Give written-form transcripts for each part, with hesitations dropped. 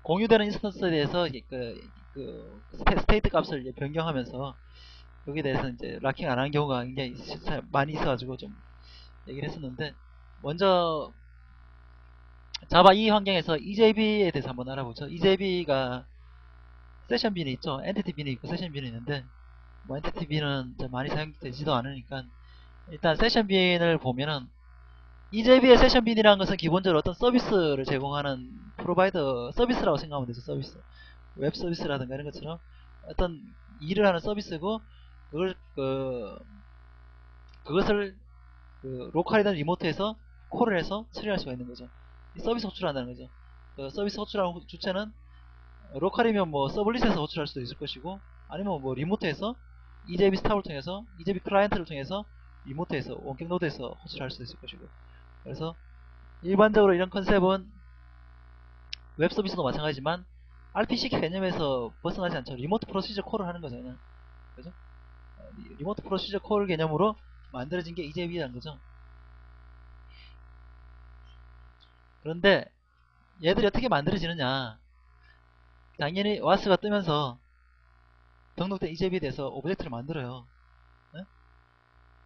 공유되는 인스턴스에 대해서 스테이트 값을 이제 변경하면서 여기에 대해서 이제 락킹 안 하는 경우가 굉장히 많이 있어가지고 좀 얘기를 했었는데, 먼저 자바 이 환경에서 EJB에 대해서 한번 알아보죠. EJB가 세션 빈이 있죠. 엔티티 빈이 있고 세션 빈이 있는데, 뭐 엔티티 빈은 많이 사용되지도 않으니까 일단 세션 빈을 보면은, EJB의 세션 빈이라는 것은 기본적으로 어떤 서비스를 제공하는 프로바이더 서비스라고 생각하면 되죠. 서비스, 웹 서비스라든가 이런 것처럼 어떤 일을 하는 서비스고, 그걸 그것을 로컬이든 리모트에서 콜을 해서 처리할 수가 있는 거죠. 이 서비스 호출한다는 거죠. 서비스 호출하는 주체는 로컬이면 뭐 서블릿에서 호출할 수도 있을 것이고, 아니면 뭐 리모트에서 EJB 스탑을 통해서, EJB 클라이언트를 통해서 리모트에서 원격 노드에서 호출할 수도 있을 것이고. 그래서 일반적으로 이런 컨셉은 웹 서비스도 마찬가지지만 RPC 개념에서 벗어나지 않죠. 리모트 프로시저 콜을 하는 거죠, 그냥. 그죠? 리모트 프로시저 콜 개념으로 만들어진 게 EJB라는 거죠. 그런데 얘들이 어떻게 만들어지느냐? 당연히 와스가 뜨면서 등록된 EJB에 대해서 오브젝트를 만들어요. 네?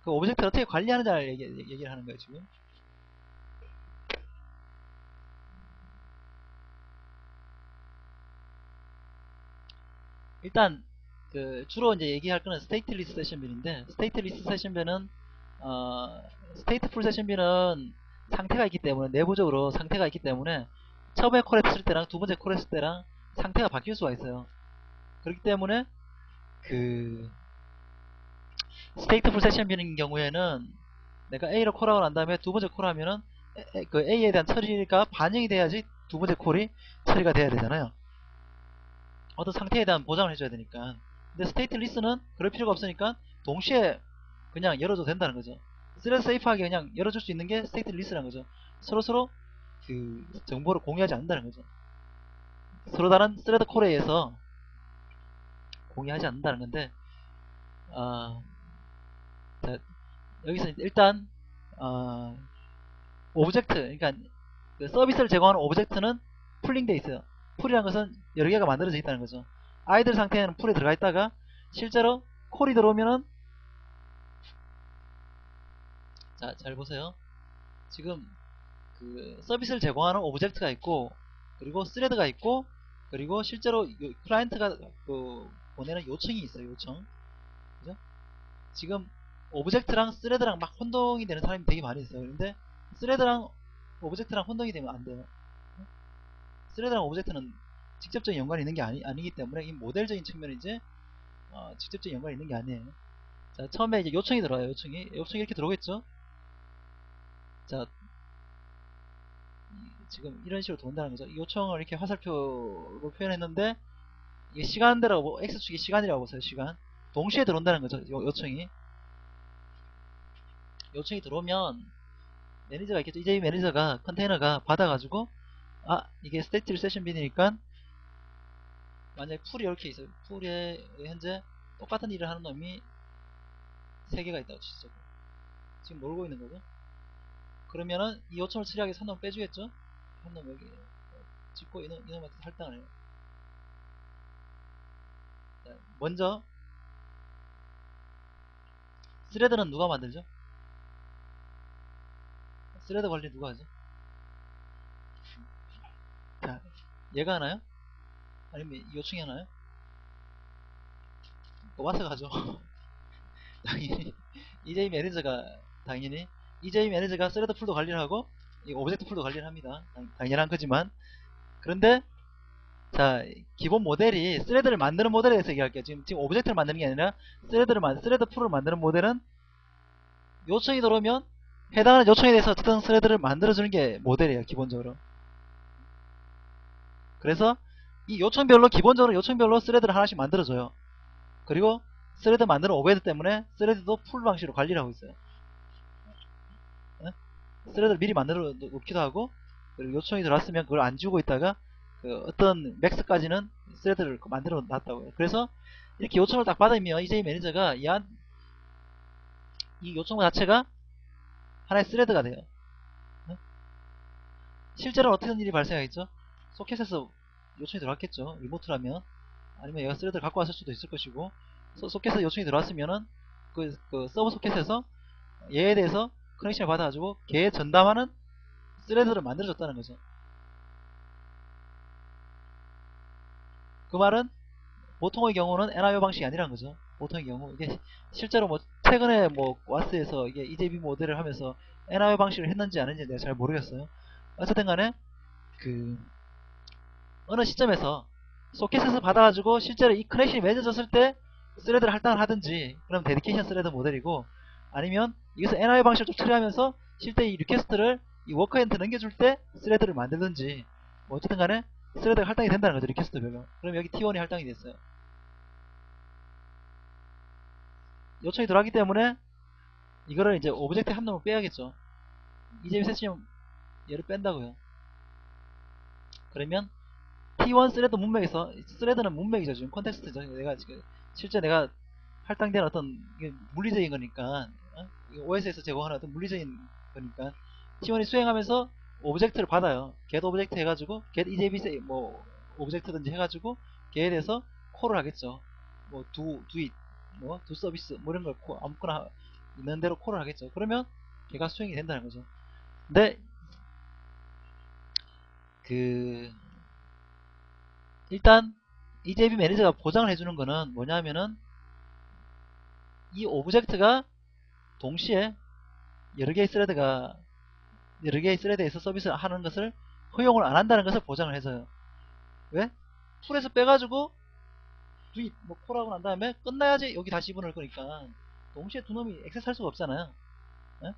그 오브젝트를 어떻게 관리하느냐를 얘기를 하는 거예요, 지금. 일단 주로 이제 얘기할 거는 스테이트리스 세션빈인데, 스테이트리스 세션빈은 스테이트풀 세션빈은 상태가 있기 때문에, 내부적으로 상태가 있기 때문에 처음에 콜했을 때랑 두 번째 콜했을 때랑 상태가 바뀔 수가 있어요. 그렇기 때문에 그 스테이트풀 세션빈인 경우에는 내가 A로 콜하고 난 다음에 두 번째 콜하면은 그 A에 대한 처리가 반영이 돼야지 두 번째 콜이 처리가 돼야 되잖아요. 어떤 상태에 대한 보장을 해줘야 되니까. 근데 스테이트리스는 그럴 필요가 없으니까 동시에 그냥 열어줘도 된다는 거죠. 스레드 세이프하게 그냥 열어줄 수 있는 게 스테이트리스라는 거죠. 서로서로 그 정보를 공유하지 않는다는 거죠. 서로 다른 스레드 콜에 의해서 공유하지 않는다는 건데, 자, 여기서 일단 오브젝트, 그러니까 그 서비스를 제공하는 오브젝트는 풀링돼 있어요. 풀이라는 것은 여러 개가 만들어져 있다는 거죠. 아이들 상태에는 풀에 들어가 있다가 실제로 콜이 들어오면은, 자, 잘 보세요. 지금 그 서비스를 제공하는 오브젝트가 있고, 그리고 스레드가 있고, 그리고 실제로 클라이언트가 보내는 요청이 있어요. 요청. 그죠? 지금 오브젝트랑 스레드랑 막 혼동이 되는 사람이 되게 많이 있어요. 근데 스레드랑 오브젝트랑 혼동이 되면 안 돼요. 스레드랑 오브젝트는 직접적인 연관이 있는 게 아니기 때문에, 이 모델적인 측면이지 직접적인 연관이 있는 게 아니에요. 자, 처음에 이제 요청이 들어와요. 요청이 이렇게 들어오겠죠. 자, 지금 이런 식으로 들어온다는 거죠. 이 요청을 이렇게 화살표로 표현했는데, 이게 시간대라고, X축이 시간이라고 보세요. 시간. 동시에 들어온다는 거죠. 요청이 들어오면 매니저가 있겠죠. 이제 이 매니저가 컨테이너가 받아가지고, 이게 스테이트 세션 빈이니까, 만약에 풀이 이렇게 있어요. 풀에 현재 똑같은 일을 하는 놈이 3개가 있다고 치죠. 지금 놀고 있는 거죠. 그러면은 이 요청을 처리하기 위해서 한 놈 빼주겠죠. 한 놈 여기 찍고 이놈한테 할당을 해요. 자, 먼저 스레드는 누가 만들죠? 스레드 관리 누가 하죠? 자, 얘가 하나요? 아니면 요청이 하나요? 와서 가죠. 당연히 EJ 매니저가, 당연히 EJ 매니저가 스레드 풀도 관리를 하고 이 오브젝트 풀도 관리를 합니다. 당연한 거지만, 그런데 자, 기본 모델이 스레드를 만드는 모델에 대해서 얘기할게요. 지금 오브젝트를 만드는 게 아니라 스레드 풀을 만드는 모델은, 요청이 들어오면 해당하는 요청에 대해서 어쨌든 스레드를 만들어주는 게 모델이에요. 기본적으로. 그래서 이 기본적으로 요청별로 스레드를 하나씩 만들어줘요. 그리고 스레드 만드는 오베드 때문에 스레드도 풀 방식으로 관리를 하고 있어요. 스레드를 미리 만들어 놓기도 하고, 그리고 요청이 들어왔으면 그걸 안 지우고 있다가 어떤 맥스까지는 스레드를 만들어 놨다고요. 그래서 이렇게 요청을 딱 받으면 EJ 매니저가 이 요청 자체가 하나의 스레드가 돼요. 실제로는 어떤 일이 발생하겠죠? 소켓에서 요청이 들어왔겠죠. 리모트라면. 아니면 얘가 스레드를 갖고 왔을 수도 있을 것이고, 소켓에 요청이 들어왔으면은 그 서버 소켓에서 얘에 대해서 커넥션을 받아가지고 걔에 전담하는 스레드를 만들어줬다는 거죠. 그 말은 보통의 경우는 NIO 방식이 아니라는 거죠. 보통의 경우 이게 실제로 뭐 최근에 뭐 와스에서 이게 EJB 모델을 하면서 NIO 방식을 했는지 안 했는지 내가 잘 모르겠어요. 어쨌든 간에 그 어느 시점에서 소켓에서 받아가지고 실제로 이 커넥션이 맺어졌을 때 스레드를 할당을 하든지, 그럼 데디케이션 스레드 모델이고, 아니면 여기서 NIO 방식을 좀 처리하면서 실제 이 리퀘스트를 이 워커한테 넘겨줄 때 스레드를 만들든지, 뭐 어쨌든 간에 스레드가 할당이 된다는 거죠. 리퀘스트별로. 그럼 여기 T1이 할당이 됐어요. 요청이 들어왔기 때문에 이거를 이제 오브젝트 한 놈을 빼야겠죠. EJB 세션 얘를 뺀다고요. 그러면 T1 스레드 문맥에서, 스레드는 문맥이죠. 지금 컨텍스트죠. 내가 지금 실제 내가 할당된 어떤 물리적인 거니까, OS에서 제공하는 어떤 물리적인 거니까 T1이 수행하면서 오브젝트를 받아요. get 오브젝트 해가지고 get EJB 뭐 오브젝트든지 해가지고 걔에 대해서 콜을 하겠죠. 뭐 do it, 뭐 do 서비스 뭐 이런 걸 아무거나 있는 대로 콜을 하겠죠. 그러면 걔가 수행이 된다는 거죠. 근데 그 일단 EJB 매니저가 보장을 해주는 거는 뭐냐면은 이 오브젝트가 동시에 여러 개의 스레드에서 서비스를 하는 것을 허용을 안 한다는 것을 보장을 해줘요. 왜? 풀에서 빼가지고 뭐 콜하고 난 다음에 끝나야지 여기 다시 집어넣을 거니까 동시에 두 놈이 액세스 할 수가 없잖아요. 예?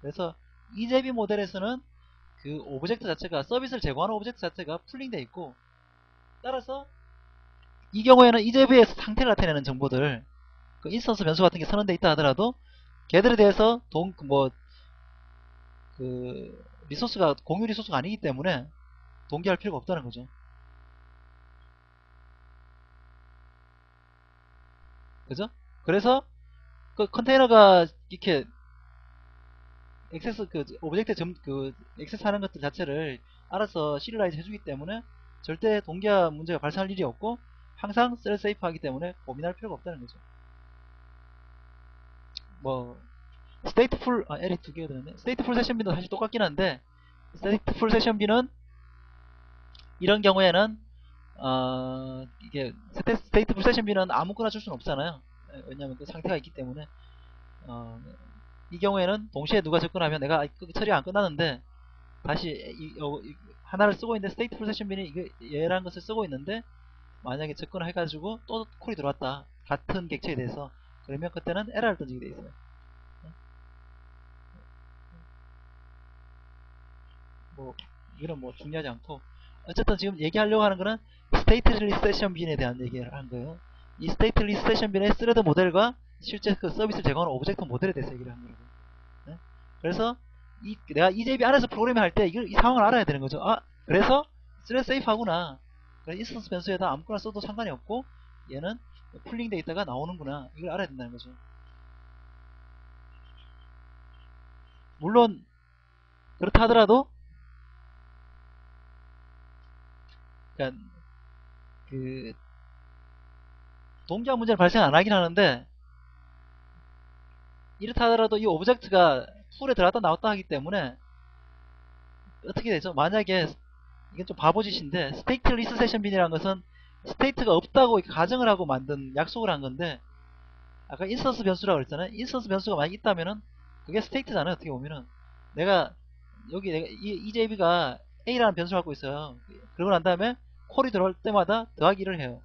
그래서 EJB 모델에서는 그 오브젝트 자체가, 서비스를 제공하는 오브젝트 자체가 풀링되어 있고, 따라서 이 경우에는 EJB에서 상태를 나타내는 정보들, 그 인스턴스 변수 같은 게 선언되어 있다 하더라도 걔들에 대해서 리소스가 공유 리소스가 아니기 때문에 동기할 필요가 없다는 거죠. 그죠? 그래서 그 컨테이너가 이렇게 오브젝트 액세스 하는 것들 자체를 알아서 시리얼라이즈 해주기 때문에 절대 동기화 문제가 발생할 일이 없고 항상 셀 세이프 하기 때문에 고민할 필요가 없다는 거죠. 뭐 스테이트풀 L이 두 개가 되는데, 스테이트풀 세션비도 사실 똑같긴 한데, 스테이트풀 세션비는 이런 경우에는 이게 스테이트풀 세션비는 아무거나 줄 수는 없잖아요. 왜냐하면 그 상태가 있기 때문에. 이 경우에는 동시에 누가 접근하면 내가 처리가 안 끝나는데 다시 하나를 쓰고 있는데, 스테이트풀 세션비는 얘라는 것을 쓰고 있는데 만약에 접근을 해가지고 또 콜이 들어왔다, 같은 객체에 대해서, 그러면 그때는 에러를 던지게 돼 있어요. 뭐 이거는 뭐 중요하지 않고, 어쨌든 지금 얘기하려고 하는 거는 스테이트 리스트 세션 빈에 대한 얘기를 하는 거예요. 이 스테이트 리스트 세션 빈의 스레드 모델과 실제 그 서비스를 제공하는 오브젝트 모델에 대해서 얘기를 하는 거고. 네? 그래서 내가 EJB 안에서 프로그래밍 할 때 이 상황을 알아야 되는 거죠. 그래서 스레드 세이프 하구나. 인스턴스 변수에다 아무거나 써도 상관이 없고 얘는 풀링 데이터가 나오는구나. 이걸 알아야 된다는 거죠. 물론 그렇다 하더라도 그러니까 그 동기화 문제는 발생 안 하긴 하는데, 이렇다 하더라도 이 오브젝트가 풀에 들어갔다 나왔다 하기 때문에 어떻게 되죠? 만약에 이게 좀 바보짓인데, 스테이트 리스트 세션 빈이라는 것은 스테이트가 없다고 가정을 하고 만든 약속을 한 건데, 아까 인스턴스 변수라고 그랬잖아요. 인스턴스 변수가 만약 있다면은 그게 스테이트잖아요. 어떻게 보면은 내가 EJB가 A라는 변수를 갖고 있어요. 그러고 난 다음에 콜이 들어올 때마다 더하기 1을 해요.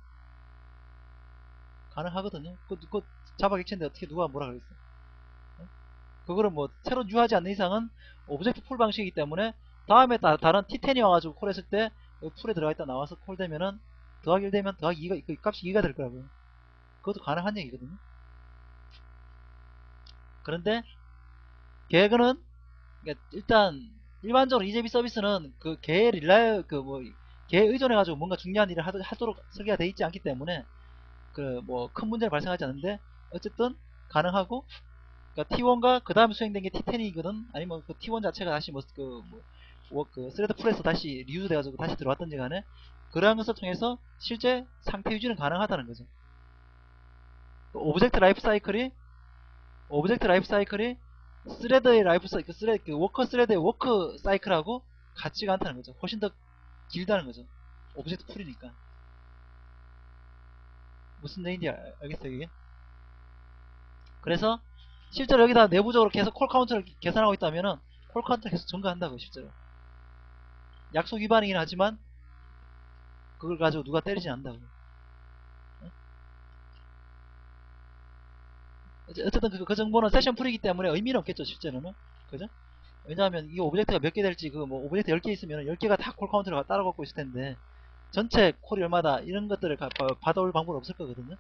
가능하거든요. 그 자바 객체인데 어떻게 누가 뭐라 그랬어? 그거를 뭐 새로 유하지 않는 이상은 오브젝트 풀 방식이기 때문에 다음에 다른 T10이 와가지고 콜했을 때 풀에 들어가 있다 나와서 콜되면은 더하기 1 되면 더하기 2가 그 값이 2가 될 거라고요. 그것도 가능한 얘기거든요. 그런데 걔는 그러니까 일단 일반적으로 EJB 서비스는 그 걔의 걔에 의존해가지고 뭔가 중요한 일을 하도록 설계가 되어 있지 않기 때문에 그 뭐 큰 문제를 발생하지 않는데, 어쨌든 가능하고, 그러니까 T1과 그 다음에 수행된 게 T10이거든. 아니면 그 T1 자체가 다시 그 스레드 풀에서 다시 리유즈 돼가지고 다시 들어왔던지 간에 그러한 것을 통해서 실제 상태 유지는 가능하다는 거죠. 오브젝트 라이프 사이클이 스레드의 라이프 사이클, 그 워커 스레드의 워크 사이클하고 같지가 않다는 거죠. 훨씬 더 길다는 거죠. 오브젝트 풀이니까. 무슨 얘기인지 알겠어요, 이게? 그래서 실제로 여기다 내부적으로 계속 콜 카운트를 계산하고 있다면은 콜 카운트를 계속 증가한다고요, 실제로. 약속 위반이긴 하지만 그걸 가지고 누가 때리진 않는다고. 어쨌든 그 정보는 세션 풀이기 때문에 의미는 없겠죠, 실제로는. 그죠? 왜냐하면 이 오브젝트가 몇 개 될지, 그 뭐 오브젝트 10개 있으면 10개가 다 콜 카운트를 따라가고 있을 텐데, 전체 콜이 얼마다 이런 것들을 받아올 방법은 없을 거거든요.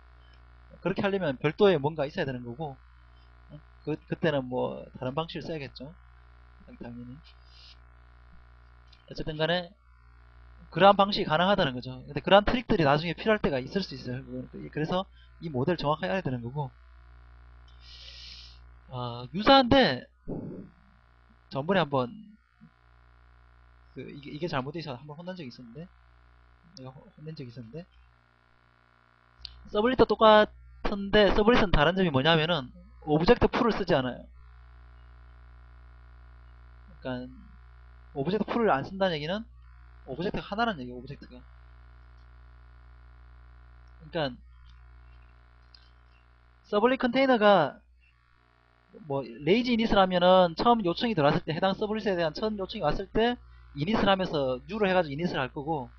그렇게 하려면 별도의 뭔가 있어야 되는 거고, 그때는 뭐 다른 방식을 써야겠죠, 당연히. 어쨌든 간에 그러한 방식이 가능하다는 거죠. 근데 그러한 트릭들이 나중에 필요할 때가 있을 수 있어요. 그래서 이 모델을 정확하게 알아야 되는 거고, 유사한데 전번에 한번 이게 잘못되어 있어서 한번 혼난 적이 있었는데, 내가 혼낸 적이 있었는데, 서블릿도 똑같은데 서블릿은 다른 점이 뭐냐면은 오브젝트 풀을 쓰지 않아요. 그러니까 오브젝트 풀을 안 쓴다는 얘기는 오브젝트가 하나라는 얘기예요. 오브젝트가. 그러니까 서블릿 컨테이너가 뭐 레이지 이닛을 하면은 처음 요청이 들어왔을 때, 해당 서블릿에 대한 처음 요청이 왔을 때 이닛을 하면서 뉴로 해가지고 이닛을 할 거고,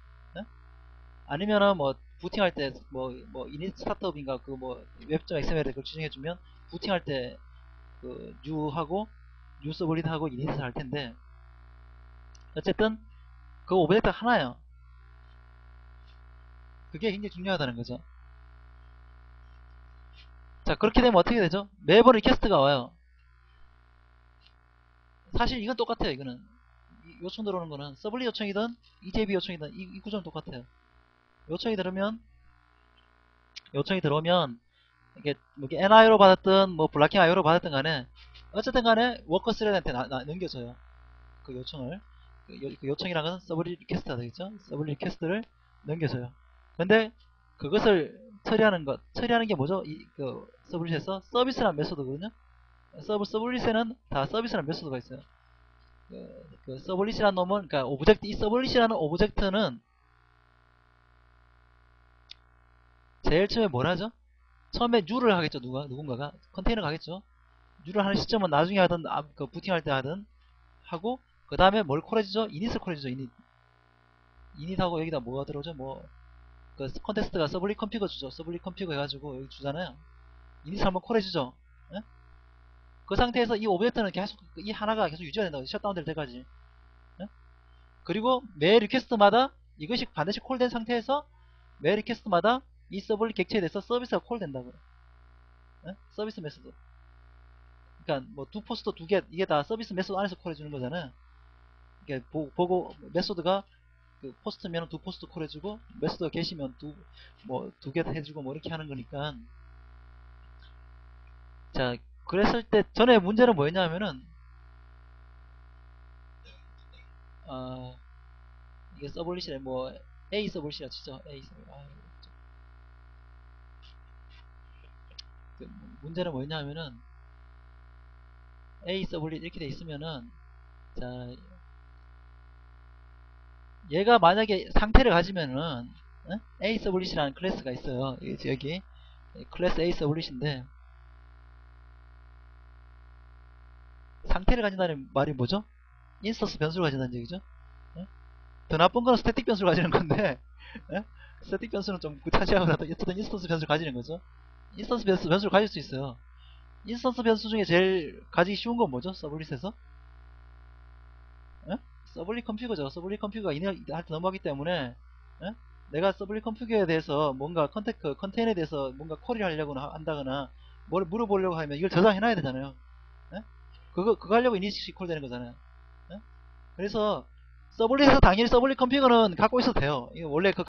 아니면은 뭐 부팅할 때 뭐 이닛 스타트업인가 그 뭐 웹.xml에 그걸 지정해주면 부팅할 때 그 뉴하고 뉴 서블릿하고 이닛을 할 텐데, 어쨌든 그 오브젝트가 하나예요. 그게 굉장히 중요하다는 거죠. 자, 그렇게 되면 어떻게 되죠? 매번 리퀘스트가 와요. 사실 이건 똑같아요. 이거는 요청 들어오는 거는 서블릿 요청이든 EJB 요청이든 이 구조는 똑같아요. 요청이 들어오면 이게 NIO로 받았든 뭐 블락킹 IO로 받았든 간에 어쨌든 간에 워커 스레드한테 넘겨줘요. 그 요청을. 그 요청이란 것은 서블릿 리퀘스트가 되겠죠. 서블릿 리퀘스트를 넘겨줘요. 근데 그것을 처리하는 게 뭐죠? 그 서블릿에서 서비스란 메소드거든요. 서블릿에는 다 서비스란 메소드가 있어요. 그 서블릿이라는 놈은, 그러니까 이 서블릿이라는 오브젝트는 제일 처음에 뭘 하죠? 처음에 뉴를 하겠죠. 누군가가 컨테이너가 하겠죠. 뉴를 하는 시점은 나중에 하든 그 부팅할 때 하든 하고, 그 다음에 뭘 콜해주죠? 이닛을 콜해주죠. 이닛하고 여기다 뭐가 들어오죠? 그 컨텍스트가 서블릿 컴피거 주죠. 서블릿 컴피거 해가지고 여기 주잖아요. 이닛을 한번 콜해주죠. 예? 그 상태에서 이 오브젝트는 계속 이 하나가 계속 유지가 된다고, 셧다운 될 때까지. 예? 그리고 매 리퀘스트마다 이것이 반드시 콜된 상태에서 매 리퀘스트마다 이 서블릿 객체에 대해서 서비스가 콜된다고요. 예? 서비스 메소드. 그러니까 뭐 두 포스터 두 개, 이게 다 서비스 메소드 안에서 콜해주는 거잖아요. 이게 보고 메소드가 그 포스트면 두 포스트 콜해주고, 메소드가 계시면 두 개 해주고 뭐 이렇게 하는 거니까. 자, 그랬을 때 전에 문제는 뭐였냐면은 이게 서블릿이래, 뭐 A 서블릿이라 치죠. A 서블릿. 그 문제는 뭐였냐면은 A 서블릿 이렇게 돼 있으면은, 자, 얘가 만약에 상태를 가지면은 A 서블릿이라는 클래스가 있어요. 여기 클래스 A 서블릿인데, 상태를 가진다는 말이 뭐죠? 인스턴스 변수를 가진다는 얘기죠. 더 나쁜 거는 스태틱 변수를 가지는 건데, 스태틱 변수는 좀 구타시하고 어쨌든 인스턴스 변수를 가지는 거죠. 인스턴스 변수를 가질 수 있어요. 인스턴스 변수 중에 제일 가지기 쉬운 건 뭐죠? 서블릿에서? 서블릿 컴퓨거죠. 서블릿 컴퓨거가 이네할 때 넘어가기 때문에, 내가 서블릿 컴퓨거에 대해서 뭔가 컨테이너에 대해서 뭔가 쿼리를 하려고 한다거나 뭘 물어보려고 하면 이걸 저장해놔야 되잖아요. 그거 하려고 이니시 콜 되는 거잖아요. 그래서 서블릿에서 당연히 서블릿 컴퓨거는 갖고 있어도 돼요. 이거 원래